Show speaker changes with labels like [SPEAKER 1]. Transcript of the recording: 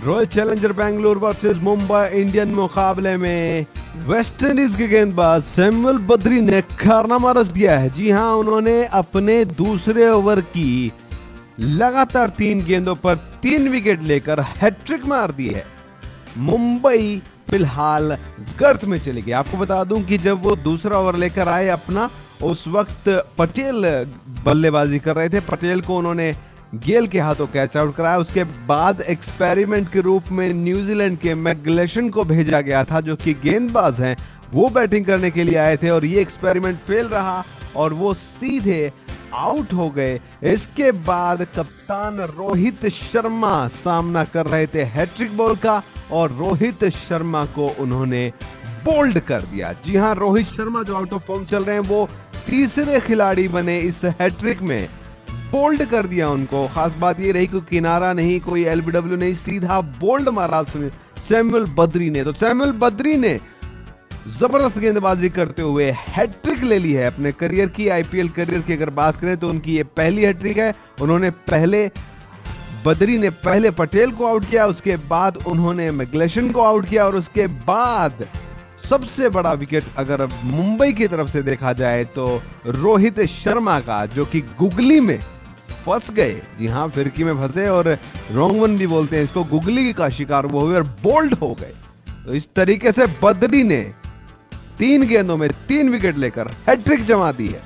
[SPEAKER 1] Royal challenger Bengaluru versus Mumbai Indian मुकाबले में West Indies के गेंदबाज सैमुअल बद्री ने कारनामा रच दिया है। जी हां, उन्होंने अपने दूसरे ओवर की लगातार 3 गेंदों पर 3 विकेट लेकर हैट्रिक मार दी है। मुंबई फिलहाल गर्त में चली गई। आपको बता दूं कि जब वो दूसरा ओवर लेकर आए अपना, उस वक्त पटेल बल्लेबाजी कर रहे थे। पटेल को उन्होंने गेल के हाथों कैच आउट कराया। उसके बाद एक्सपेरिमेंट के रूप में न्यूजीलैंड के मैकग्लेशन को भेजा गया था, जो कि गेंदबाज हैं। वो बैटिंग करने के लिए आए थे और ये एक्सपेरिमेंट फेल रहा और वो सीधे आउट हो गए। इसके बाद कप्तान रोहित शर्मा सामना कर रहे थे हैट्रिक बॉल का और रोहित शर्मा को उन्होंने बोल्ड कर दिया। जी हां, रोहित शर्मा जो आउट ऑफ फॉर्म चल रहे हैं, वो तीसरे खिलाड़ी बने इस हैट्रिक में। बोल्ड कर दिया उनको। खास बात ये रही कि किनारा नहीं, कोई एलबीडब्ल्यू नहीं, सीधा बोल्ड मारा सैमुअल बद्री ने। तो सैमुअल बद्री ने जबरदस्त गेंदबाजी करते हुए हैट्रिक ले ली है अपने करियर की। आईपीएल करियर की अगर बात करें तो उनकी ये पहली हैट्रिक है। बद्री ने पहले पटेल को आउट किया, उसके बाद उन्होंने मैकग्लेशन को आउट किया और उसके बाद सबसे बड़ा विकेट अगर मुंबई की तरफ से देखा जाए तो रोहित शर्मा का, जो कि गुगली में फंस गए। जी हां, फिरकी में फंसे और रॉन्ग वन भी बोलते हैं इसको, गुगली का शिकार वो हुए और बोल्ड हो गए। तो इस तरीके से बद्री ने 3 गेंदों में 3 विकेट लेकर हैट्रिक जमा दी है।